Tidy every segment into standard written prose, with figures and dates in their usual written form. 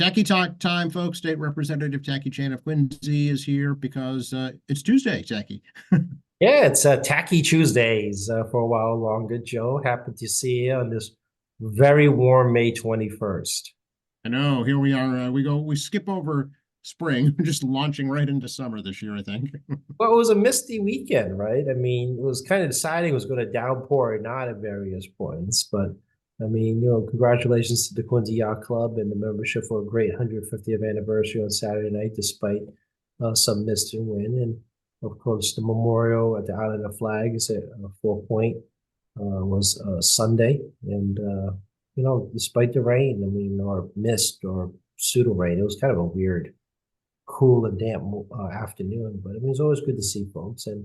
Tacky Talk time, folks. State Representative Tacky Chan of Quincy is here because it's Tuesday, Tacky. Yeah, it's Tacky Tuesdays for a while longer, Joe. Happy to see you on this very warm May 21st. I know, here we are. We skip over spring, just launching right into summer this year, I think. Well, it was a misty weekend, right? I mean, it was kind of deciding it was going to downpour or not at various points. But I mean, congratulations to the Quincy Yacht Club and the membership for a great 150th anniversary on Saturday night, despite some mist and wind. And of course, the memorial at the Island of Flags at Four Point was Sunday. And, despite the rain, I mean, or mist or pseudo rain, it was kind of a weird cool and damp afternoon. But I mean, it's always good to see folks and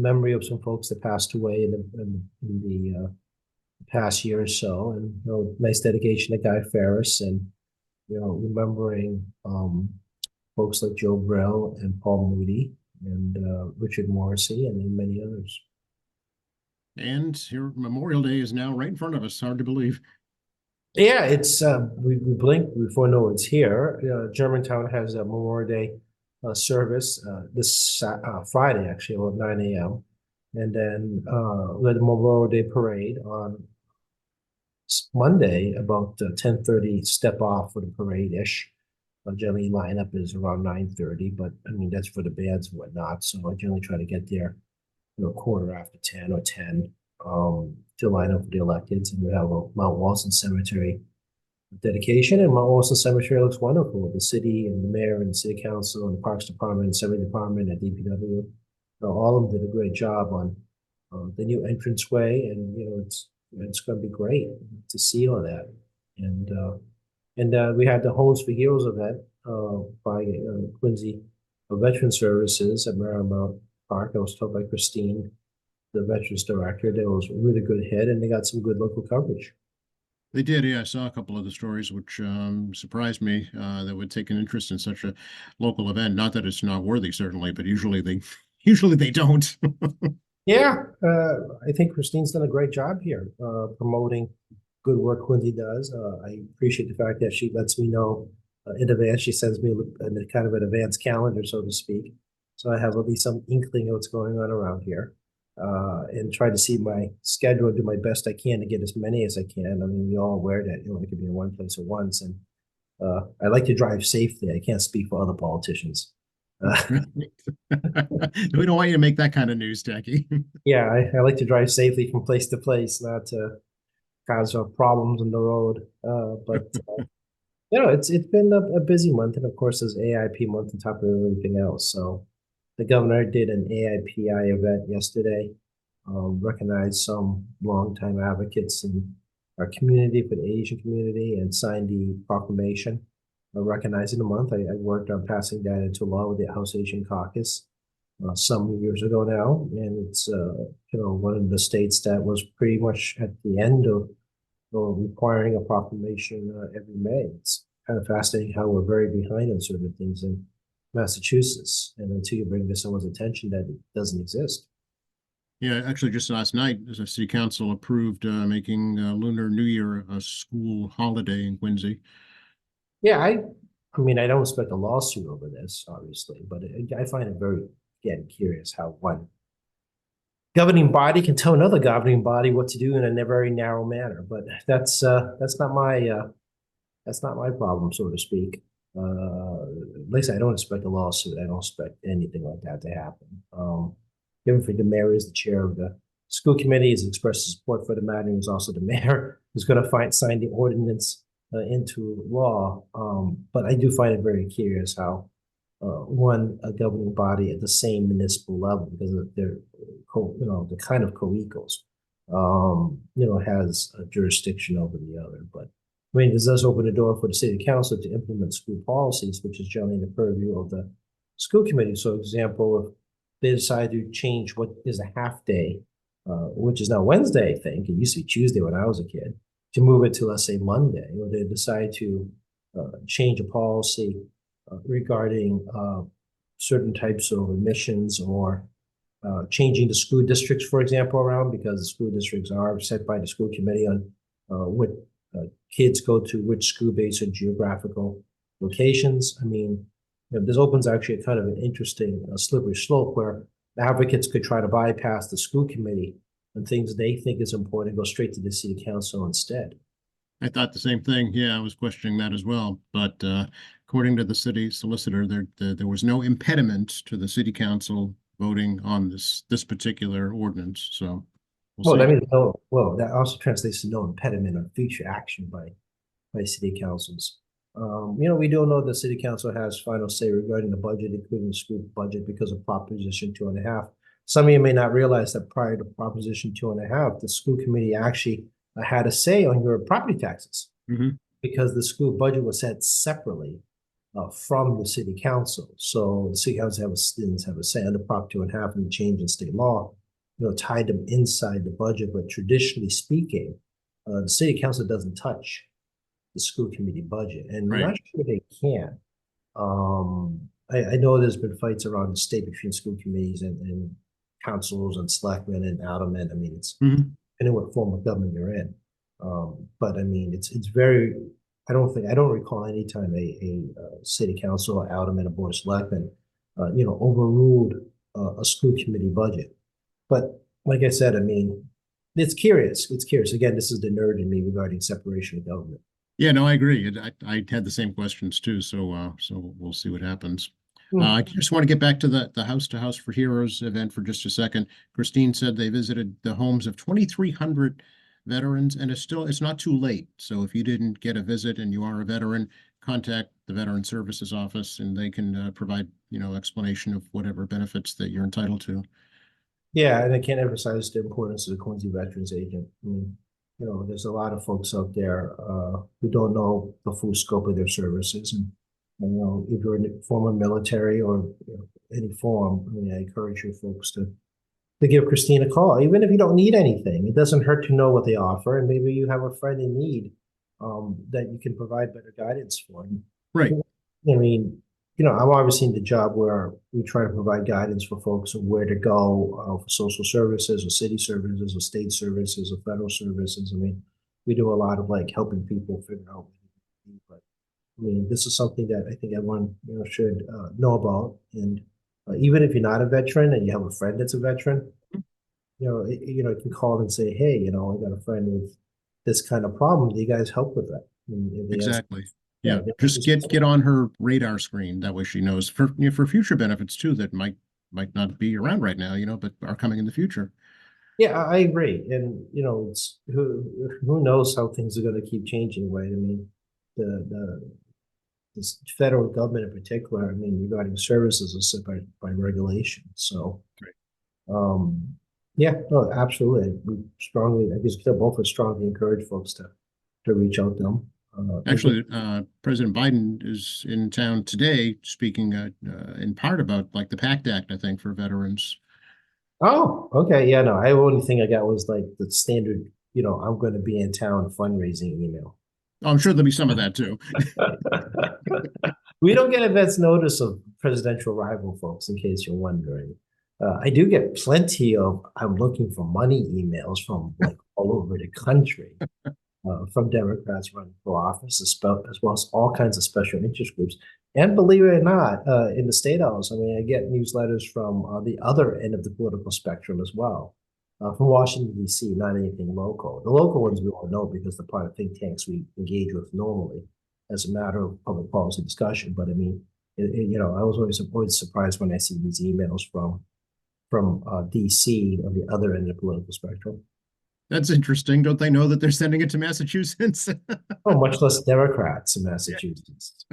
memory of some folks that passed away in the past year or so, and nice dedication to Guy Ferris, and remembering folks like Joe Brill and Paul Moody and Richard Morrissey and many others. And here, Memorial Day is now right in front of us. Hard to believe. Yeah, it's we blink before no one's here. Germantown has a Memorial Day service this Friday, actually, about 9 a.m. And then we had the Memorial Day parade on Monday about 10:30. Step off for the parade-ish. Generally, lineup is around 9:30, but I mean that's for the bands and whatnot. So I generally try to get there, quarter after 10 or 10. To line up for the electeds, and we have a Mount Wilson Cemetery dedication, and Mount Wilson Cemetery looks wonderful. The city and the mayor and the city council and the Parks Department and Cemetery Department and DPW, all of them did a great job on the new entranceway, and it's going to be great to see all that. And we had the Homes for Heroes event by Quincy Veteran Services at Marymount Park. I was told by Christine, the Veterans Director. That was a really good hit, and they got some good local coverage. They did, yeah. I saw a couple of the stories which surprised me that would take an interest in such a local event. Not that it's not worthy, certainly, but usually they don't. Yeah, I think Christine's done a great job here promoting good work Quincy does. I appreciate the fact that she lets me know in advance. She sends me a kind of an advanced calendar, so to speak, so I have at least some inkling of what's going on around here. And try to see my schedule and do my best I can to get as many as I can. I mean, we all aware that I could be in one place at once, and I like to drive safely. I can't speak for other politicians. We don't want you to make that kind of news, Tacky. Yeah, I like to drive safely from place to place, not to cause problems on the road. But it's been a busy month, and of course, there's AIP month on top of everything else. So the governor did an AIPI event yesterday, recognized some longtime advocates in our community for the Asian community, and signed the proclamation recognizing the month. I worked on passing that into law with the House Asian Caucus some years ago now, and it's one of the states that was pretty much at the end of requiring a proclamation every May. It's kind of fascinating how we're very behind on certain things in Massachusetts, and until you bring to someone's attention that it doesn't exist. Yeah, actually, just last night, the city council approved making Lunar New Year a school holiday in Quincy. Yeah, I mean, I don't expect a lawsuit over this, obviously, but I find it very, again, curious how one governing body can tell another governing body what to do in a very narrow manner. But that's not my problem, so to speak. At least I don't expect a lawsuit. I don't expect anything like that to happen. Given for the mayor is the chair of the school committee, has expressed support for the matter. He's also the mayor who's going to sign the ordinance into law. But I do find it very curious how a governing body at the same municipal level, because they're the kind of co-equals, has a jurisdiction over the other. But I mean, this does open the door for the city council to implement school policies, which is generally the purview of the school committee. So, example, if they decide to change what is a half day, which is now Wednesday, I think, it used to be Tuesday when I was a kid, to move it to, let's say, Monday, or they decide to change a policy regarding certain types of admissions, or changing the school districts, for example, around, because the school districts are set by the school committee on what kids go to which school based on geographical locations. I mean, this opens actually a kind of an interesting slippery slope where advocates could try to bypass the school committee and things they think is important go straight to the city council instead. I thought the same thing. Yeah, I was questioning that as well. But according to the city solicitor, there was no impediment to the city council voting on this particular ordinance. So we'll Well, see. I mean, no, well, that also translates to no impediment on future action by city councils. We do know the city council has final say regarding the budget, including the school budget, because of Proposition 2.5. Some of you may not realize that prior to Proposition 2.5, the school committee actually had a say on your property taxes Mhm. because the school budget was set separately from the city council. So the city council didn't have a say under Prop 2.5 and the change in state law, tied them inside the budget. But traditionally speaking, the city council doesn't touch the school committee budget, and I'm Right. not sure they can. I know there's been fights around the state between school committees and councils and selectmen and aldermen. I mean, it's Mhm. depending what form of government you're in. But I mean, it's very. I don't recall any time a city council or alderman or board of selectmen, overruled a school committee budget. But like I said, I mean, it's curious. It's curious. Again, this is the nerd in me regarding separation of government. Yeah, no, I agree. I had the same questions too. So we'll see what happens. I just want to get back to the House to House for Heroes event for just a second. Christine said they visited the homes of 2,300 veterans, and it's not too late. So if you didn't get a visit and you are a veteran, contact the Veteran Services Office, and they can provide explanation of whatever benefits that you're entitled to. Yeah, and I can't emphasize the importance of the Quincy Veterans Agent. I mean, there's a lot of folks out there who don't know the full scope of their services, and if you're in the former military or any form, I mean, I encourage you folks to give Christine a call, even if you don't need anything. It doesn't hurt to know what they offer, and maybe you have a friend in need that you can provide better guidance for. Right. I mean, I'm obviously in the job where we try to provide guidance for folks on where to go for social services or city services or state services or federal services. I mean, we do a lot of like helping people figure out what they need. But I mean, this is something that I think everyone should know about. And even if you're not a veteran and you have a friend that's a veteran, you can call and say, hey, I got a friend with this kind of problem. Do you guys help with that? And if they answer, Exactly. Yeah, just get on her radar screen. That way she knows for future benefits too that might not be around right now, but are coming in the future. Yeah, I agree. And it's who knows how things are going to keep changing, right? I mean, the federal government in particular, I mean, regarding services is set by regulation. So, yeah, no, absolutely. We strongly, I guess, both would strongly encourage folks to reach out to them. Actually, President Biden is in town today speaking in part about like the PACT Act, I think, for veterans. Oh, okay. Yeah, no, I only thing I got was like the standard, I'm going to be in town fundraising email. Oh, I'm sure there'll be some of that too. We don't get advance notice of presidential rival, folks, in case you're wondering. I do get plenty of I'm looking for money emails from like all over the country. From Democrats running for office, as well as all kinds of special interest groups. And believe it or not, in the State House, I mean, I get newsletters from the other end of the political spectrum as well, from Washington, D.C., not anything local. The local ones we all know because the part of think tanks we engage with normally as a matter of public policy discussion. But I mean, I was always surprised when I see these emails from D.C. on the other end of the political spectrum. That's interesting. Don't they know that they're sending it to Massachusetts? Oh, much less Democrats in Massachusetts.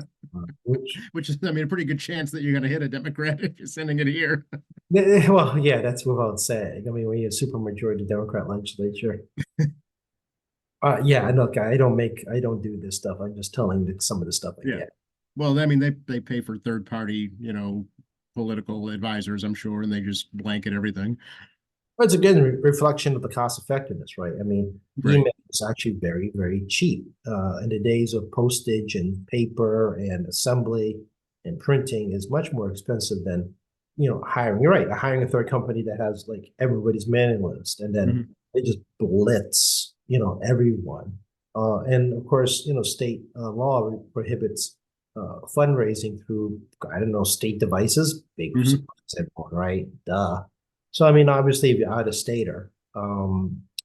Which is, I mean, a pretty good chance that you're going to hit a Democrat if you're sending it here. Well, yeah, that's without saying. I mean, when you have supermajority Democrat legislature. Yeah, look, I don't do this stuff. I'm just telling some of the stuff I get. Well, I mean, they pay for third party, political advisors, I'm sure, and they just blanket everything. It's again a reflection of the cost effectiveness, right? I mean, email is actually very, very cheap. In the days of postage and paper and assembly and printing is much more expensive than, hiring. You're right, hiring a third company that has like everybody's mailing list and then they just blitz, everyone And of course, state law prohibits fundraising through, I don't know, state devices, big Mhm. simple, right? Duh. So, I mean, obviously, if you're out of stater,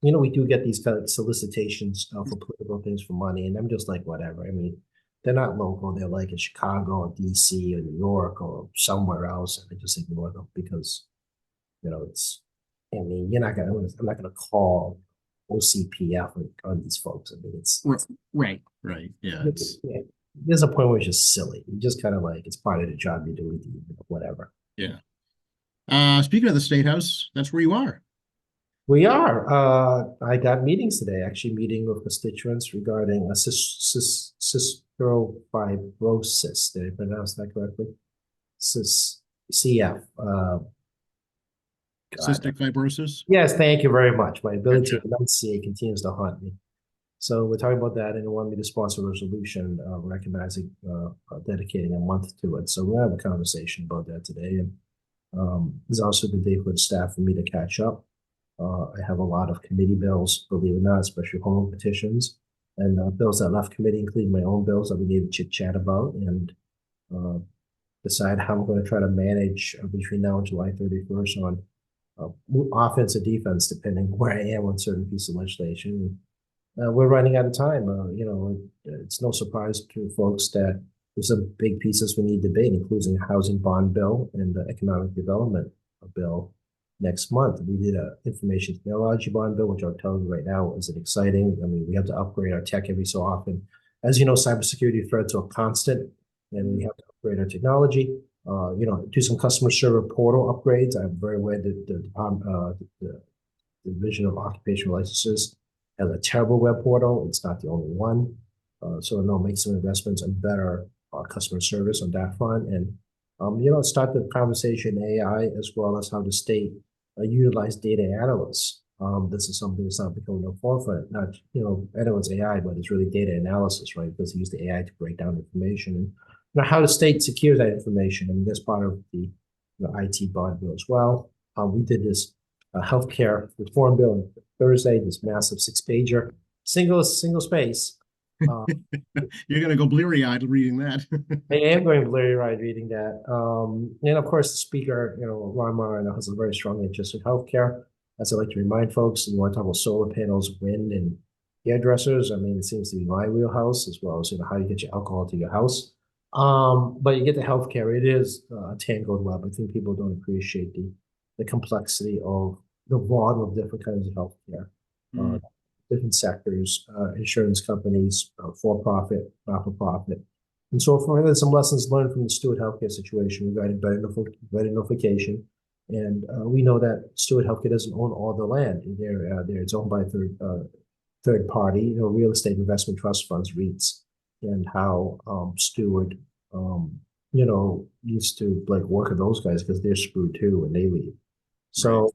we do get these kind of solicitations for political things for money, and I'm just like, whatever. I mean, they're not local. They're like in Chicago or DC or New York or somewhere else, and I just ignore them because, it's, I mean, I'm not gonna call OCPF on these folks. I mean, Right. Right. Yeah. It's yeah, there's a point where it's just silly. You just kind of like it's part of the job you do, whatever. yeah. Speaking of the State House, that's where you are. We are. I got meetings today, actually meeting with constituents regarding a cystic fibrosis. Did I pronounce that correctly? Cis CF. God. Cystic fibrosis. Yes, thank you very much. My ability Gotcha. to enunciate continues to haunt me. So we're talking about that, and they want me to sponsor a resolution recognizing, dedicating a month to it. So we'll have a conversation about that today. And there's also the day for the staff for me to catch up. I have a lot of committee bills, believe it or not, especially home petitions, and bills that left committee, including my own bills that we need to chit chat about and uh, decide how I'm going to try to manage between now and July 31st on offense or defense, depending where I am on certain piece of legislation. We're running out of time. It's no surprise to folks that there's some big pieces we need to debate, including a housing bond bill and the economic development bill next month. We did a information technology bond bill, which I'll tell you right now isn't exciting. I mean, we have to upgrade our tech every so often. As you know, cybersecurity threats are constant, and we have to upgrade our technology. Do some customer server portal upgrades. I'm very aware that the Division of Occupational Licenses has a terrible web portal. It's not the only one. So no, make some investments in better customer service on that front. And, start the conversation AI as well as how the state utilize data analysts. This is something that's not becoming a forefront. Not, I know it's AI, but it's really data analysis, right? Because they use the AI to break down information and how the state secures that information. I mean, that's part of the IT bond bill as well. We did this healthcare reform bill on Thursday, this massive 6-pager, single space. You're gonna go bleary-eyed reading that. I am going blurry-eyed reading that. And of course, the speaker, Ron Marino has a very strong interest in healthcare. As I like to remind folks, you want to talk about solar panels, wind, and hairdressers. I mean, it seems to be my wheelhouse, as well as how you get your alcohol to your house. But you get the healthcare, it is a tangled web. I think people don't appreciate the complexity of the volume of different kinds of healthcare, different sectors, insurance companies, for-profit, not-for-profit, and so forth. There's some lessons learned from the Steward Healthcare situation regarding better notification. And we know that Steward Healthcare doesn't own all the land. It's owned by third party, real estate investment trust funds, REITs, and how Steward, used to like work with those guys because they're screwed too when they leave. So,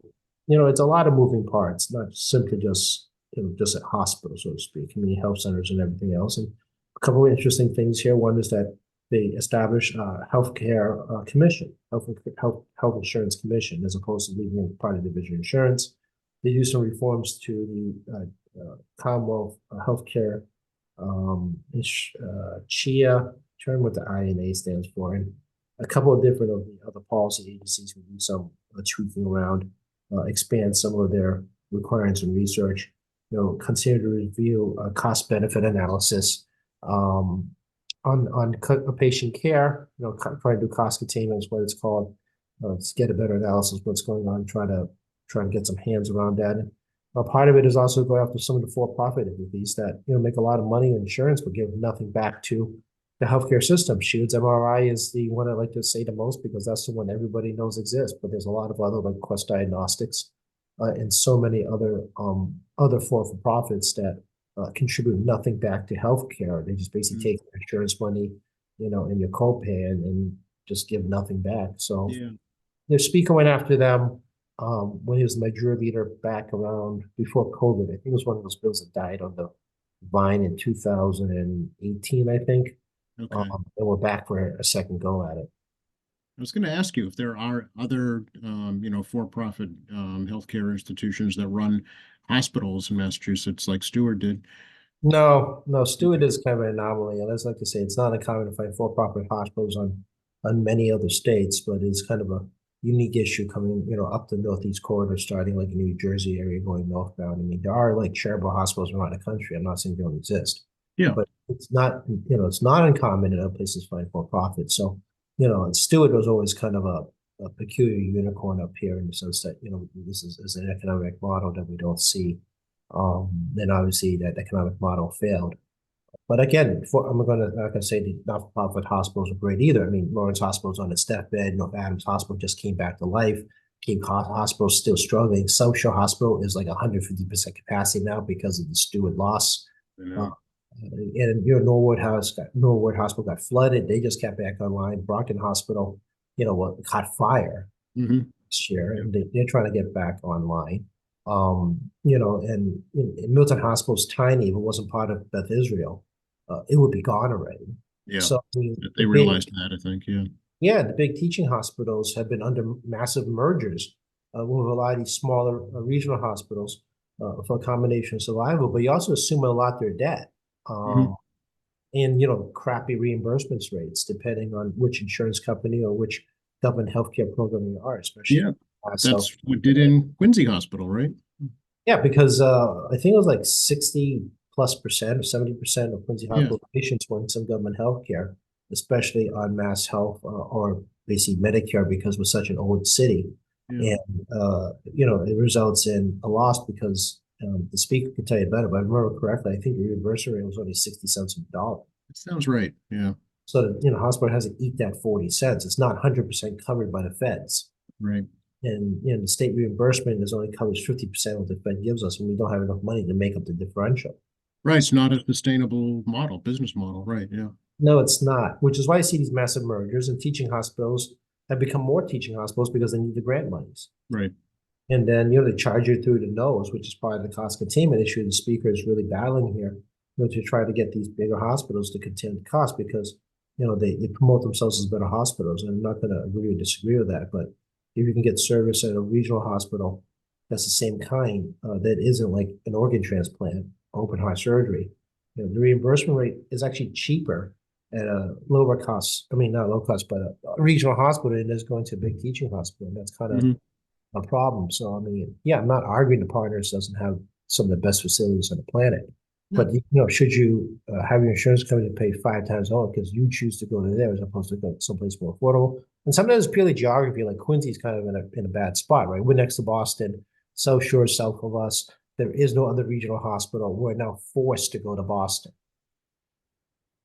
it's a lot of moving parts, not simply just a hospital, so to speak, community health centers and everything else. And a couple of interesting things here. One is that they established a healthcare commission, health insurance commission, as opposed to leaving it part of division insurance. They do some reforms to the Commonwealth healthcare CHIA, term what the INA stands for, and a couple of different of the other policy agencies will do some tweaking around, expand some of their requirements and research. Consider to review a cost benefit analysis on patient care. Try to do cost containment is what it's called. Let's get a better analysis of what's going on. Try to get some hands around that. Part of it is also go after some of the for-profit entities that make a lot of money in insurance but give nothing back to the healthcare system. Shields MRI is the one I like to say the most because that's the one everybody knows exists. But there's a lot of other like Quest Diagnostics and so many other for-profits that contribute nothing back to healthcare. They just basically take insurance money, in your copay and just give nothing back. So the speaker went after them. When he was my juror leader back around before COVID. I think it was one of those bills that died on the vine in 2018, I think. Okay. And we're back for a second go at it. I was going to ask you if there are other, for-profit healthcare institutions that run hospitals in Massachusetts, like Steward did. No, Stewart is kind of an anomaly, and as like I say, it's not uncommon to find for-profit hospitals on many other states, but it's kind of a unique issue coming, up the Northeast corridor, starting like in New Jersey area going northbound. I mean, there are like charitable hospitals around the country. I'm not saying they don't exist, Yeah, but it's not uncommon in other places to find for-profit. So, and Stewart was always kind of a peculiar unicorn up here in the sense that, this is an economic model that we don't see. Then obviously that economic model failed. But again, I'm not gonna say the not-for-profit hospitals are great either. I mean, Lawrence Hospital's on its deathbed. North Adams Hospital just came back to life. Cape Cod Hospital is still struggling. South Shore Hospital is like 150% capacity now because of the Stewart loss. I Uh, know. and Norwood Hospital got flooded. They just got back online. Brockton Hospital, caught fire Hmm. this year, and they're trying to get back online. And Milton Hospital's tiny. If it wasn't part of Beth Israel, it would be gone already. Yeah, So I mean, they realized that, I think, yeah. the big teaching hospitals have been under massive mergers with a lot of these smaller regional hospitals for a combination of survival. But you also assume a lot their debt. Hmm. Um, and crappy reimbursements rates depending on which insurance company or which government healthcare program you are, especially Yeah, so that's what did in Quincy Hospital, right? yeah, because I think it was like 60+% or 70% of Quincy Yeah, hospital patients were in some government healthcare, especially on Mass Health or basically Medicare because we're such an old city. yeah. And it results in a loss because the speaker could tell you better, but if I remember correctly, I think the reimbursement rate was only 60 cents on the dollar. It sounds right. Yeah, So the hospital has to eat that 40 cents. It's not 100% covered by the feds. right. And the state reimbursement is only covers 50% of what the Fed gives us, and we don't have enough money to make up the differential. Right, it's not a sustainable model, business model, right, yeah, No, it's not, which is why I see these massive mergers and teaching hospitals have become more teaching hospitals because they need the grant monies. right. And then, they charge you through the nose, which is part of the cost containment issue the speaker is really battling here, to try to get these bigger hospitals to contain the cost because, they promote themselves as better hospitals. And I'm not going to agree or disagree with that, but if you can get service at a regional hospital that's the same kind, that isn't like an organ transplant, open heart surgery, the reimbursement rate is actually cheaper at a lower cost. I mean, not low cost, but a regional hospital than it is going to a big teaching hospital. And that's kind of Hmm. a problem. So, I mean, yeah, I'm not arguing the Partners doesn't have some of the best facilities on the planet. No, But, should you have your insurance company pay 5 times more because you choose to go to there as opposed to go someplace more affordable? And sometimes it's purely geography. Like Quincy's kind of in a bad spot, right? We're next to Boston, South Shore is south of us. There is no other regional hospital. We're now forced to go to Boston,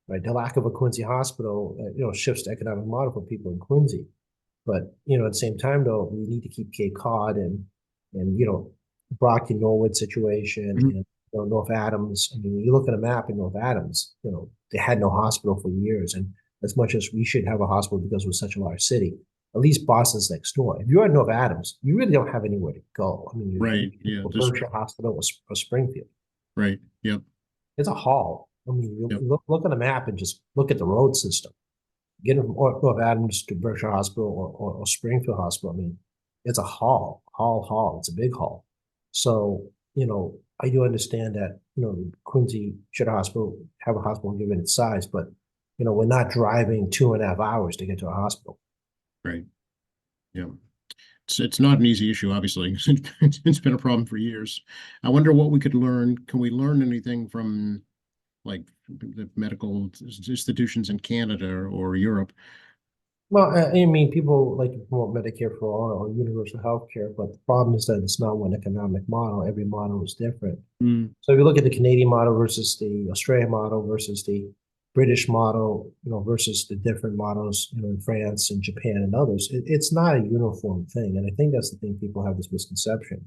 right? The lack of a Quincy hospital, shifts the economic model for people in Quincy. But at the same time, though, we need to keep Cape Cod and Brockton Norwood situation mhm. and North Adams. I mean, you look at a map in North Adams, they had no hospital for years. And as much as we should have a hospital because we're such a large city, at least Boston's next door. If you're in North Adams, you really don't have anywhere to go. I mean, Right, yeah, you just, Berkshire Hospital or Springfield. right, yep, It's a haul. I mean, you yep, look at a map and just look at the road system getting from North Adams to Berkshire Hospital or Springfield Hospital. I mean, it's a haul. It's a big haul. So, I do understand that, Quincy should have a hospital given its size, but, we're not driving 2.5 hours to get to a hospital. right, yeah. It's not an easy issue, obviously. It's been a problem for years. I wonder what we could learn. Can we learn anything from like the medical institutions in Canada or Europe? Well, I mean, people like to promote Medicare for all or universal health care, but the problem is that it's not one economic model. Every model is different. Mm, So if you look at the Canadian model versus the Australian model versus the British model, versus the different models, in France and Japan and others, it's not a uniform thing. And I think that's the thing people have this misconception.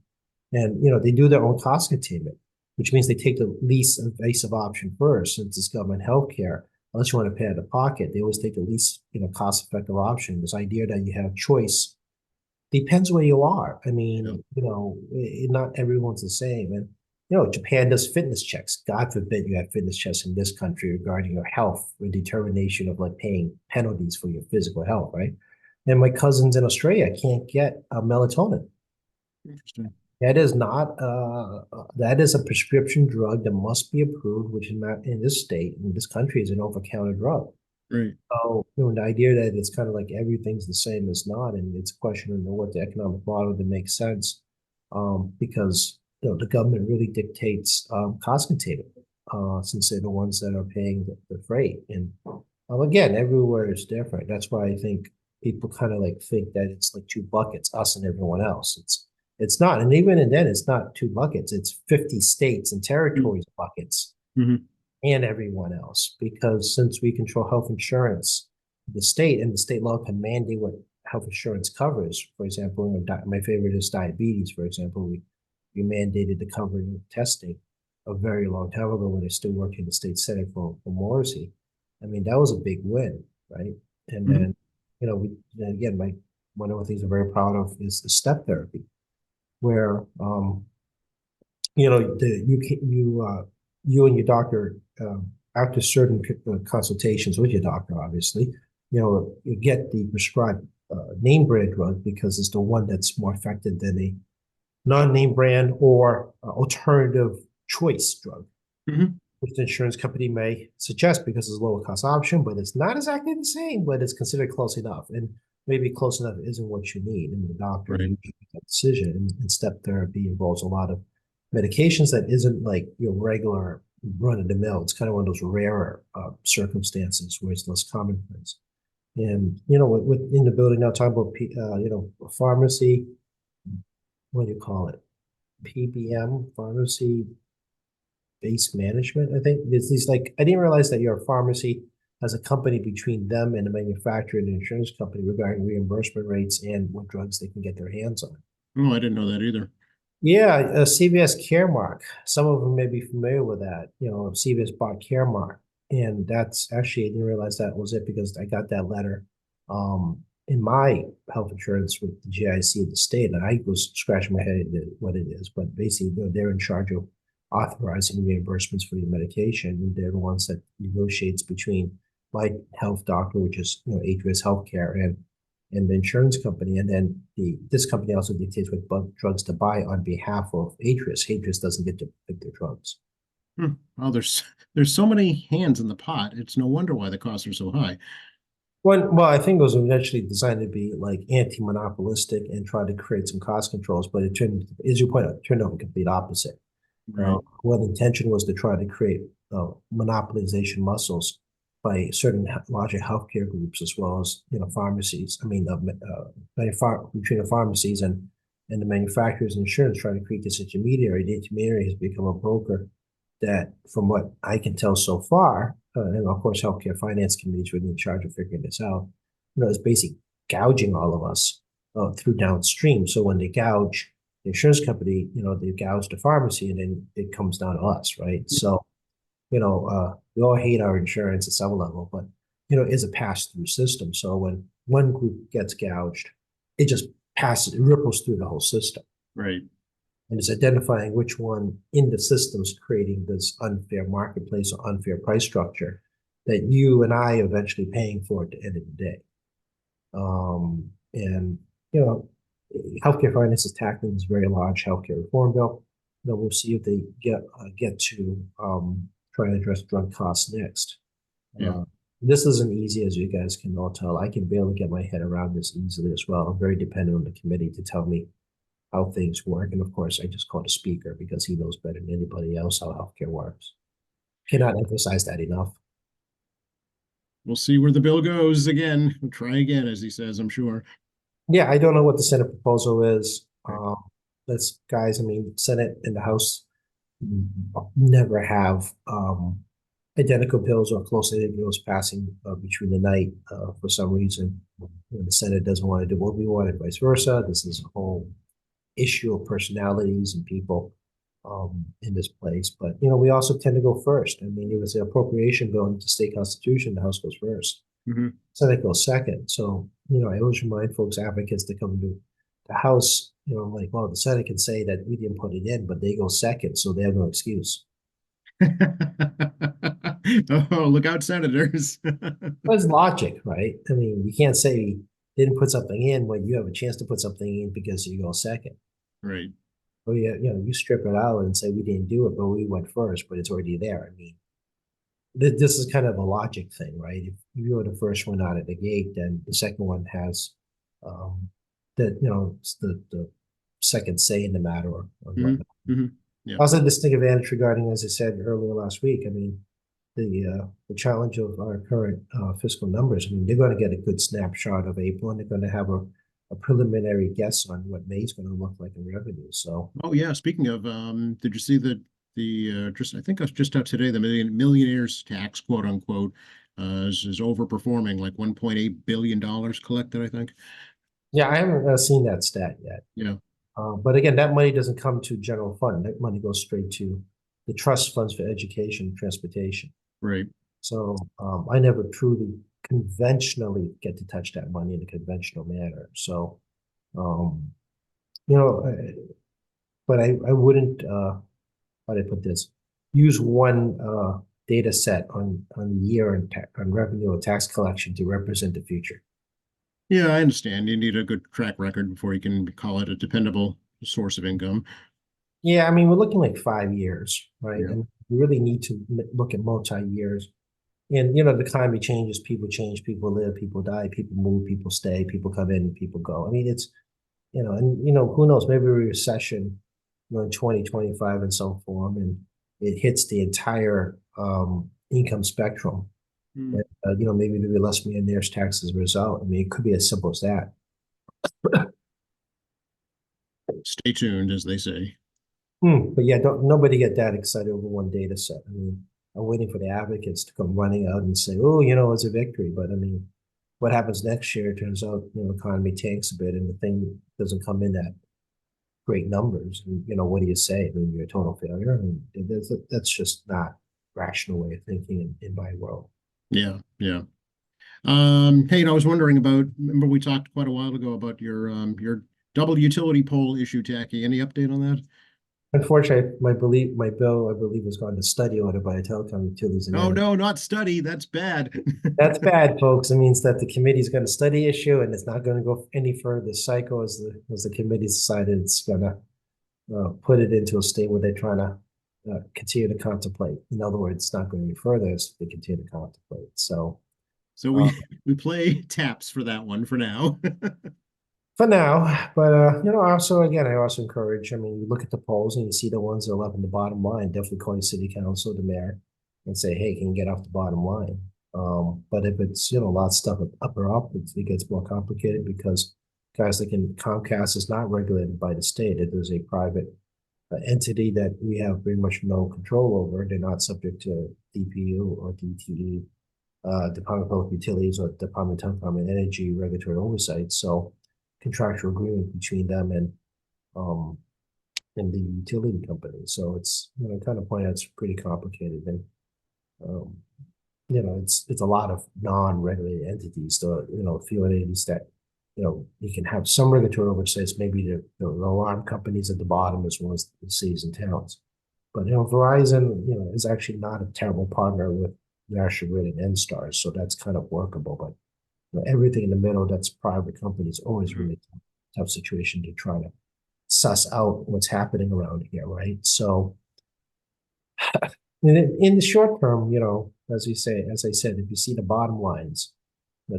And, they do their own cost containment, which means they take the least invasive option first, since it's government healthcare. Unless you want to pay out of pocket, they always take the least, cost effective option. This idea that you have choice depends where you are. I yeah, mean, not everyone's the same. And, Japan does fitness checks. God forbid you have fitness checks in this country regarding your health with determination of like paying penalties for your physical health, right? And my cousins in Australia can't get melatonin. interesting. That is not, that is a prescription drug that must be approved, which in in this state, in this country, is an over-the-counter drug. Right. So, the idea that it's kind of like everything's the same is not, and it's a question of what the economic model that makes sense. Because the government really dictates cost containment, since they're the ones that are paying the freight. And again, everywhere is different. That's why I think people kind of like think that it's like two buckets, us and everyone else. It's not, and even and then it's not two buckets. It's 50 states and territories buckets Mm-hmm. and everyone else. Because since we control health insurance, the state and the state law can mandate what health insurance covers. For example, my favorite is diabetes. For example, we mandated the covering of testing a very long time ago when I still worked in the state senate for Morrissey. I mean, that was a big win, right? And Mm-hmm. then, we then again, one of the things I'm very proud of is the step therapy, where you and your doctor, after certain consultations with your doctor, obviously, you get the prescribed name brand drug because it's the one that's more effective than a non-name brand or alternative choice drug, Mm-hmm. which the insurance company may suggest because it's a lower cost option, but it's not exactly the same, but it's considered close enough. And maybe close enough isn't what you need. And the doctor Right. makes that decision. And step therapy involves a lot of medications that isn't like your regular run of the mill. It's kind of one of those rarer circumstances where it's less commonplace. And with in the building now, talking about pharmacy, what do you call it? PBM, pharmacy base management, I think. There's these like, I didn't realize that your pharmacy has a company between them and the manufacturer and the insurance company regarding reimbursement rates and what drugs they can get their hands on. Oh, I didn't know that either. Yeah, CVS Caremark. Some of them may be familiar with that. CVS bought Caremark, and that's actually, I didn't realize that was it because I got that letter in my health insurance with the GIC of the state, and I was scratching my head at what it is. But basically, they're in charge of authorizing reimbursements for your medication, and they're the ones that negotiates between my health doctor, which is Atris Healthcare, and the insurance company, and then this company also dictates what drugs to buy on behalf of Atris. Atris doesn't get to pick their drugs. Hmm. Well, there's so many hands in the pot. It's no wonder why the costs are so high. Well, I think it was eventually designed to be like anti-monopolistic and try to create some cost controls, but it turned, as you point out, turned out the complete opposite. Right. What intention was to try to create monopolization muscles by certain larger healthcare groups as well as pharmacies. I mean, between the pharmacies and the manufacturers and insurance, trying to create this intermediary. The intermediary has become a broker that, from what I can tell so far, and of course, healthcare finance committees really in charge of figuring this out. Is basically gouging all of us through downstream. So when they gouge the insurance company, they gouge the pharmacy, and then it comes down to us, right? So, we all hate our insurance at some level, but it's a pass-through system. So when one group gets gouged, it just passes, it ripples through the whole system. Right. And it's identifying which one in the system is creating this unfair marketplace or unfair price structure that you and I are eventually paying for at the end of the day. And healthcare finance is tackling this very large healthcare reform bill. We'll see if they get to try and address drug costs next. Yeah. This isn't easy, as you guys can all tell. I can barely get my head around this easily as well. I'm very dependent on the committee to tell me how things work. And of course, I just call the speaker because he knows better than anybody else how healthcare works. Cannot emphasize that enough. We'll see where the bill goes again. We'll try again, as he says, I'm sure. Yeah, I don't know what the Senate proposal is. That's guys, I mean, Senate and the House never have identical bills or close to bills passing between the night for some reason. The Senate doesn't want to do what we want and vice versa. This is a whole issue of personalities and people in this place. But, we also tend to go first. I mean, it was an appropriation bill into state constitution. The House goes first. Mm-hmm. Senate goes second. So, I always remind folks, advocates that come to the House, I'm like, well, the Senate can say that we didn't put it in, but they go second, so they have no excuse. Oh, look out, senators. That's logic, right? I mean, you can't say you didn't put something in when you have a chance to put something in because you go second. Right. oh yeah, you strip it out and say we didn't do it, but we went first, but it's already there. I mean, this is kind of a logic thing, right? If you were the first one out of the gate, then the second one has um it's the second say in the matter or Mhm, whatnot. mhm. Yeah, Also, distinct advantage regarding, as I said earlier last week, I mean, the challenge of our current fiscal numbers. I mean, they're going to get a good snapshot of April, and they're going to have a preliminary guess on what May is going to look like in revenue. So, oh yeah, speaking of, did you see just, I think I was just out today, the millionaires tax, quote unquote, is overperforming, like $1.8 billion collected, I think. yeah, I haven't seen that stat yet. Yeah, But again, that money doesn't come to general fund. That money goes straight to the trust funds for education and transportation. right. So I never truly conventionally get to touch that money in a conventional manner. So, um, you know, but I wouldn't, how do I put this? Use one data set on the year and on revenue or tax collection to represent the future. Yeah, I understand. You need a good track record before you can call it a dependable source of income. Yeah, I mean, we're looking like 5 years, right? Yeah. And we really need to look at multi-years. And the economy changes, people change, people live, people die, people move, people stay, people come in, people go. I mean, it's and who knows, maybe a recession, in 2025 in some form, and it hits the entire income spectrum. Hmm. And, maybe there'll be less millionaires tax as a result. I mean, it could be as simple as that. Stay tuned, as they say. But yeah, nobody get that excited over one data set. I mean, I'm waiting for the advocates to come running out and say, oh, it's a victory. But I mean, what happens next year? It turns out, economy tanks a bit and the thing doesn't come in at great numbers. And, what do you say? I mean, you're a total failure. I mean, that's just not rational way of thinking in my world. Yeah, yeah. Hey, I was wondering about, remember we talked quite a while ago about your double utility pole issue, Tacky. Any update on that? Unfortunately, my bill, I believe, has gone to study order by the telecom utilities and Oh energy. no, not study. That's bad. That's bad, folks. It means that the committee is going to study issue and it's not going to go any further this cycle as the committee decided it's going to put it into a state where they're trying to continue to contemplate. In other words, it's not going any further as they continue to contemplate. So So uh, we play taps for that one for now. for now, but also again, I also encourage. I mean, you look at the polls and you see the ones that are left in the bottom line. Definitely call your city council, the mayor, and say, "Hey, can you get off the bottom line?" But if it's a lot of stuff upper up, it gets more complicated because guys like in Comcast is not regulated by the state. It is a private entity that we have pretty much no control over. They're not subject to DPU or DTE, Department of Public Utilities or Department of Telecom and Energy regulatory oversight. So contractual agreement between them um and the utility company. So it's kind of point out it's pretty complicated and um it's a lot of non-regulated entities. So a few entities that you can have some regulatory oversight, maybe the alarm companies at the bottom as well as the cities and towns. But Verizon is actually not a terrible partner with National Grid and NSTARS, so that's kind of workable. But everything in the middle that's private companies always really tough situation to try to suss out what's happening around here, right? So in the short term, as I said, if you see the bottom lines,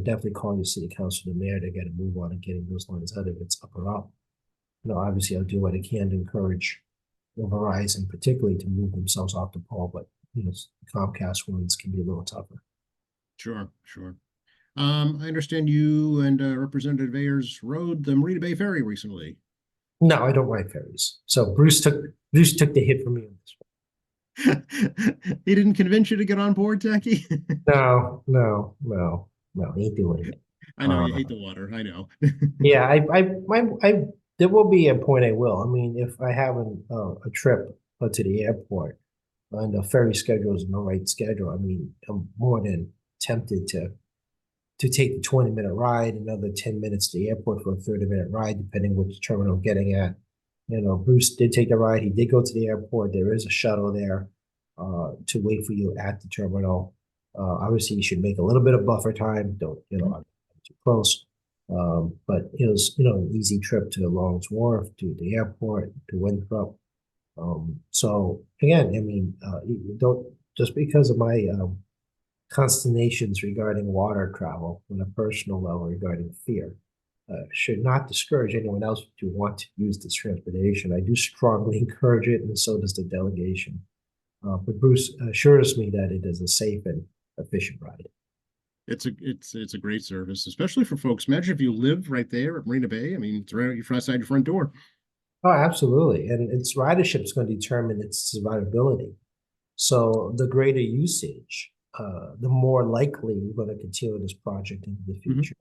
definitely call your city council and mayor to get a move on and getting those lines out if it's up or up. Obviously I'll do what I can to encourage Verizon particularly to move themselves off the pole, but Comcast ones can be a little tougher. Sure, sure. I understand you and Representative Ayers rode the Marina Bay Ferry recently. No, I don't ride ferries. So Bruce took the hit for me on this one. He didn't convince you to get on board, Tacky? No, ain't doing it. I know you hate the water. I know. Yeah, I there will be a point I will. I mean, if I have a trip to the airport and the ferry schedule is in the right schedule, I mean, I'm more than tempted to take the 20-minute ride, another 10 minutes to the airport for a 30-minute ride, depending which terminal I'm getting at. Bruce did take the ride. He did go to the airport. There is a shuttle there to wait for you at the terminal. Obviously, you should make a little bit of buffer time. Don't, too close. But it was, an easy trip to Long's Wharf, to the airport, to Winthrop. So again, I mean, you don't, just because of my consternations regarding water travel on a personal level regarding fear, should not discourage anyone else to want to use this transportation. I do strongly encourage it, and so does the delegation. But Bruce assures me that it is a safe and efficient ride. It's a great service, especially for folks. Imagine if you live right there at Marina Bay. I mean, it's right outside your front door. Oh, absolutely. And its ridership is going to determine its survivability. So the greater usage, the more likely we're going to continue this project into the future.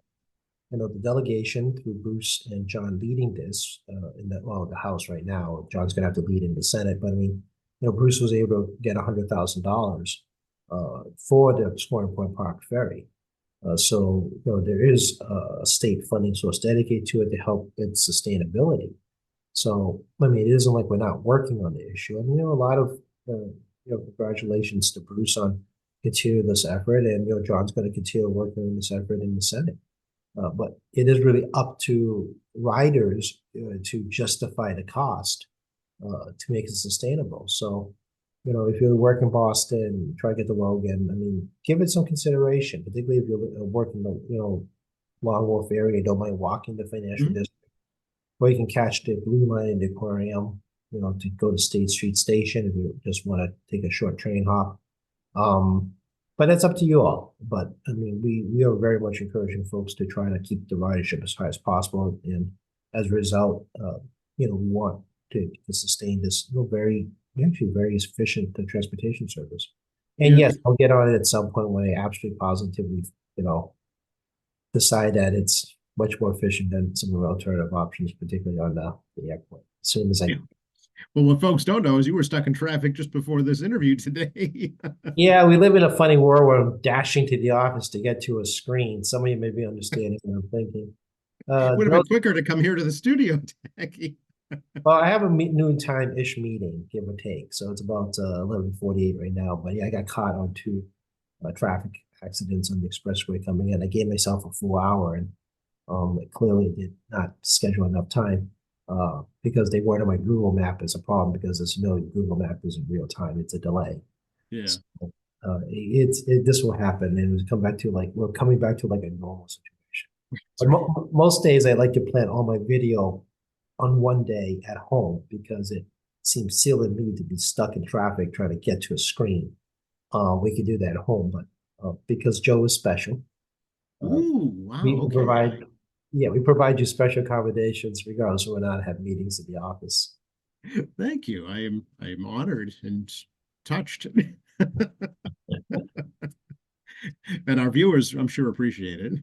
The delegation through Bruce and John leading this in the House right now. John's going to have to lead in the Senate, but I mean, Bruce was able to get $100,000 for the Scoring Point Park Ferry. So there is a state funding source dedicated to it to help its sustainability. So I mean, it isn't like we're not working on the issue. And a lot of congratulations to Bruce on continuing this effort, and John's going to continue working on this effort in the Senate. But it is really up to riders to justify the cost to make it sustainable. So, if you work in Boston, try to get to Logan. I mean, give it some consideration, particularly if you're working the Long Wharf area, don't mind walking the financial district, or you can catch the Blue Line in the Aquarium, to go to State Street Station if you just want to take a short train hop. But that's up to you all. But I mean, we are very much encouraging folks to try to keep the ridership as high as possible. And as a result, we want to sustain this very efficient transportation service. And yes, I'll get on it at some point when I absolutely positively, decide that it's much more efficient than some of the alternative options, particularly on the airport. As soon as I Well, what folks don't know is you were stuck in traffic just before this interview today. Yeah, we live in a funny world where I'm dashing to the office to get to a screen. Some of you may be understanding what I'm thinking. Would have been quicker to come here to the studio, Jackie. Well, I have a noontime-ish meeting, give or take. So it's about 11:48 right now. But yeah, I got caught on two traffic accidents on the expressway coming in. I gave myself a full hour, and I clearly did not schedule enough time because they weren't on my Google map as a problem, because as you know, Google map isn't real time, it's a delay. Yeah. So, this will happen, and we're coming back to like a normal situation. But most days I like to plan all my video on one day at home, because it seems silly to me to be stuck in traffic trying to get to a screen. We could do that at home, but because Joe is special, Ooh, wow. we Okay. we provide you special accommodations regardless of whether or not have meetings at the office. Thank you. I am honored and touched. And our viewers, I'm sure, appreciate it.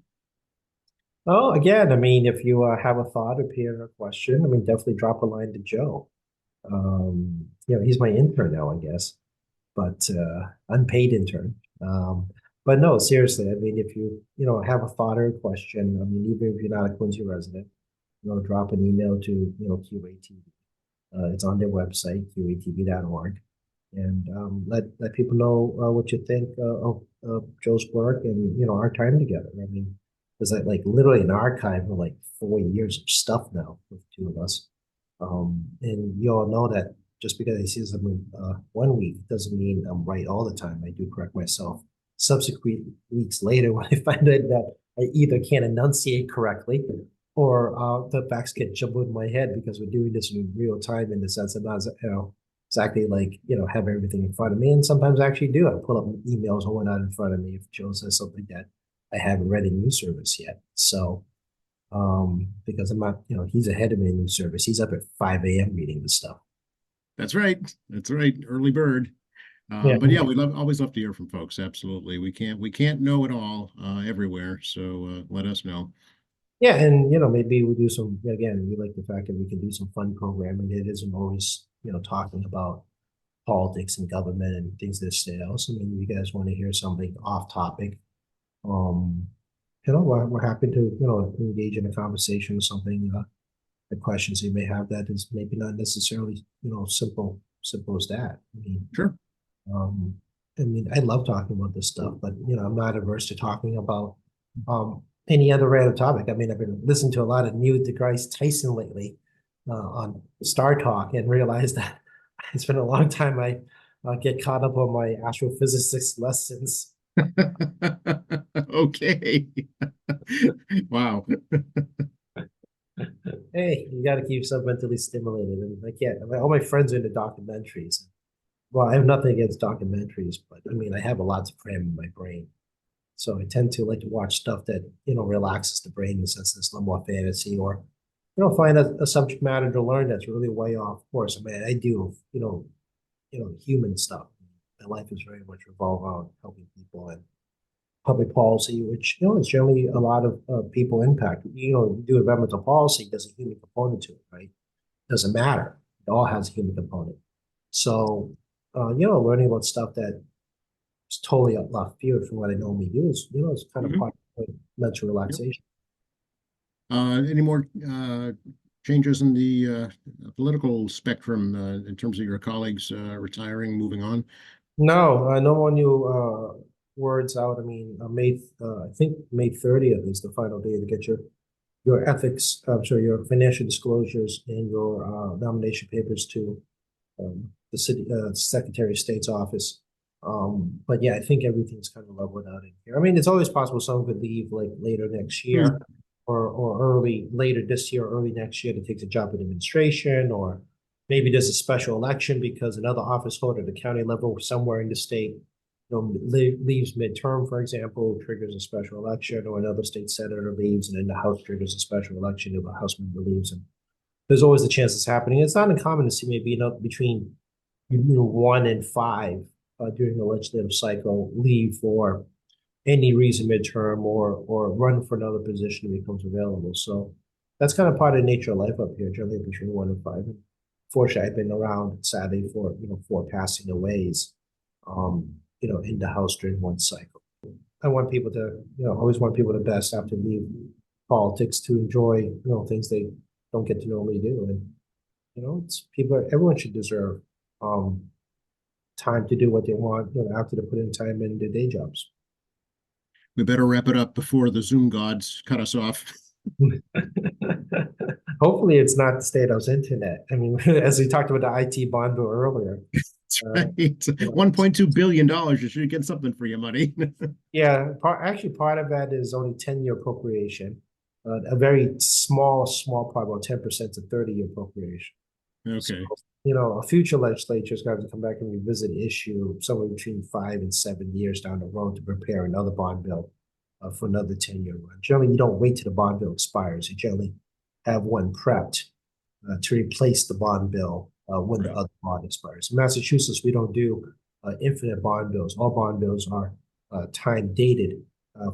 Oh, again, I mean, if you have a thought, opinion, or question, I mean, definitely drop a line to Joe. He's my intern now, I guess, but unpaid intern. But no, seriously, I mean, if you have a thought or a question, I mean, even if you're not a Quincy resident, drop an email to QATV. It's on their website, qatv.org, and let people know what you think of Joe's work and our time together. I mean, there's like literally an archive of like 4 years of stuff now with the two of us. And you all know that just because I see something 1 week doesn't mean I'm right all the time. I do correct myself subsequent weeks later when I find out that I either can't enunciate correctly, or the facts get jumbled in my head because we're doing this in real time, in the sense of not exactly like have everything in front of me. And sometimes I actually do. I pull up emails or whatnot in front of me if Joe says something that I haven't read in news service yet. So because I'm not, he's ahead of me in news service. He's up at 5 a.m. reading this stuff. That's right. That's right. Early bird. Yeah. But yeah, always love to hear from folks. Absolutely. We can't know it all everywhere. So let us know. Yeah, and maybe we'll do some, again, we like the fact that we can do some fun programming. It isn't always, talking about politics and government and things of this else. I mean, if you guys want to hear something off topic, we're happy to, engage in a conversation or something, the questions you may have that is maybe not necessarily, simple as that. I mean, Sure. I mean, I love talking about this stuff, but I'm not averse to talking about any other random topic. I mean, I've been listening to a lot of Neil deGrasse Tyson lately on Star Talk and realized that it's been a long time I get caught up on my astrophysics lessons. Okay. Wow. Hey, you got to keep yourself mentally stimulated. And I can't, I mean, all my friends are into documentaries. Well, I have nothing against documentaries, but I mean, I have a lot to cram in my brain. So I tend to like to watch stuff that, relaxes the brain in the sense that it's a little more fantasy or, find a subject matter to learn that's really way off course. I mean, I do, human stuff. My life is very much revolved around helping people and public policy, which, is generally a lot of people impact. You do environmental policy, there's a human component to it, right? Doesn't matter. It all has a human component. So, learning about stuff that is totally out left field from what I normally do is, it's kind of Mhm. part of mental relaxation. Any more changes in the political spectrum in terms of your colleagues retiring, moving on? No, no more new words out. I mean, I think May 30th is the final day to get your ethics, I'm sorry, your financial disclosures and your nomination papers to the city Secretary of State's office. But yeah, I think everything's kind of leveled out in here. I mean, it's always possible someone could leave like later next year or early later this year, early next year to take a job in administration, or maybe there's a special election because another office holder at the county level somewhere in the state leaves midterm, for example, triggers a special election, or another state senator leaves and then the House triggers a special election if a House member leaves. And there's always a chance it's happening. It's not uncommon to see maybe between 1 and 5 during the legislative cycle leave for any reason midterm or run for another position that becomes available. So that's kind of part of the nature of life up here, generally between 1 and 5. And fortunately, I've been around sadly for 4 passing aways, in the House during one cycle. I want people to, always want people the best after leave politics to enjoy, things they don't get to normally do. And, it's everyone should deserve time to do what they want, after they put in time in their day jobs. We better wrap it up before the Zoom gods cut us off. Hopefully it's not the State House internet. I mean, as we talked about the IT bond bill earlier. That's right. $1.2 billion. You should get something for your money. Yeah, part of that is only 10-year appropriation. A very small part, about 10% to 30-year appropriation. Okay. So, a future legislature is going to come back and revisit the issue somewhere between 5 and 7 years down the road to prepare another bond bill for another 10-year run. Generally, you don't wait till the bond bill expires. You generally have one prepped to replace the bond bill when the other bond expires. In Massachusetts, we don't do infinite bond bills. All bond bills are time dated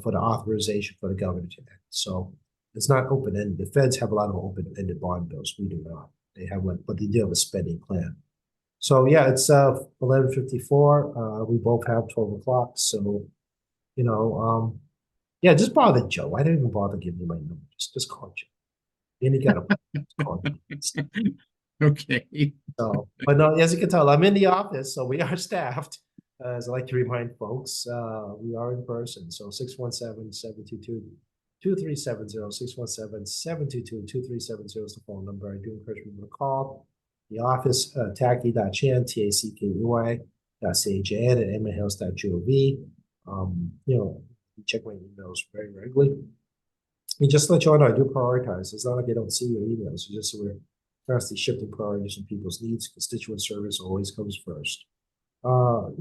for the authorization for the governor to act. So it's not open-ended. The feds have a lot of open-ended bond bills. We do not. They have one, but they do have a spending plan. So yeah, it's 11:54. We both have 12 o'clock. So, yeah, just bother Joe. I didn't even bother giving you my number. Just call Joe. And you gotta call him. Okay. So, but no, as you can tell, I'm in the office, so we are staffed. As I like to remind folks, we are in person. So 617-722-2370, 617-722-2370 is the phone number. I do encourage people to call. The office, tacky.chan, tackey.chan at emmahouse.gov. Check my emails very regularly. And just to let you all know, I do prioritize. It's not like I don't see your emails. It's just so we're constantly shifting priorities on people's needs. Constituent service always comes first.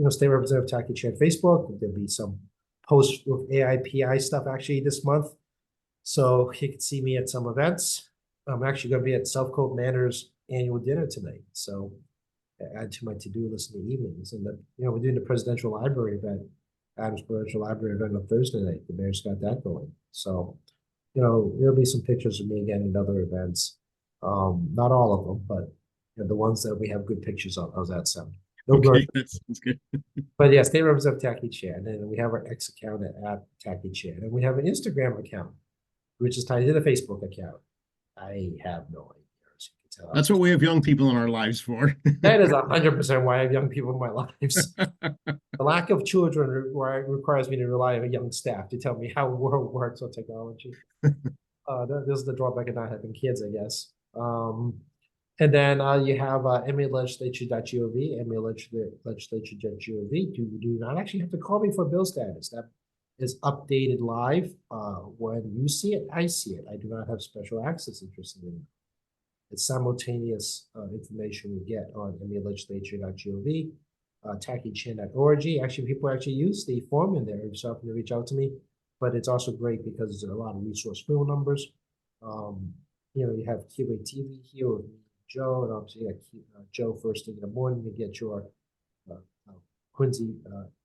State Representative Tacky Chan Facebook. There'll be some posts with AIPI stuff actually this month. So you can see me at some events. I'm actually going to be at South Cove Manor's annual dinner tonight. So add to my to-do list in the evenings. And then, we're doing the presidential library event, Adams Presidential Library event on Thursday night. The mayor's got that going. So, there'll be some pictures of me again in other events. Not all of them, but the ones that we have good pictures of. How's that sound? No Okay, that's good. But yeah, State Representative Tacky Chan, and we have our X account at Tacky Chan, and we have an Instagram account, which is tied to the Facebook account. I have no idea, as you can That's what we have young people in our lives for. That is 100% why I have young people in my lives. The lack of children requires me to rely on young staff to tell me how the world works on technology. This is the drawback of not having kids, I guess. And then you have MAlegislature.gov, MAlegislature.gov. You do not actually have to call me for bill status. That is updated live. When you see it, I see it. I do not have special access, interestingly. It's simultaneous information we get on MAlegislature.gov, TakiChin.org. Actually, people actually use the form in there if something to reach out to me, but it's also great because there's a lot of resource phone numbers. You have Kiwi TV here with Joe, and obviously you got Joe first thing in the morning to get your Quincy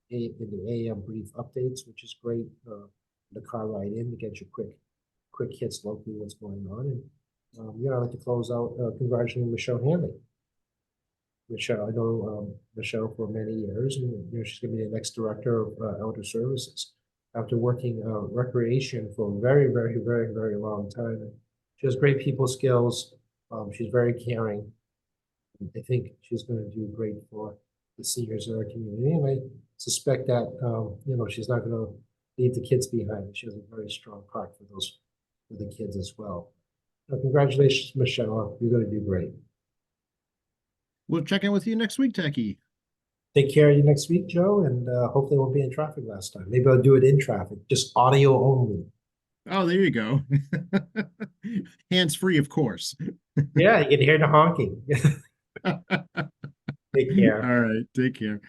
in the AM brief updates, which is great. The car ride in to get your quick hits locally, what's going on. And I'd like to close out congratulating Michelle Hanley. Michelle, I know Michelle for many years, and she's going to be the next director of Elder Services. After working recreation for a very, very, very, very long time, and she has great people skills. She's very caring. I think she's going to do great for the seniors in our community, and I suspect that she's not going to leave the kids behind. She has a very strong heart for the kids as well. Congratulations, Michelle. You're going to do great. We'll check in with you next week, Taki. Take care of you next week, Joe, and hopefully I won't be in traffic last time. Maybe I'll do it in traffic, just audio only. Oh, there you go. Hands-free, of course. Yeah, you can hear the honking. Take care. All right, take care.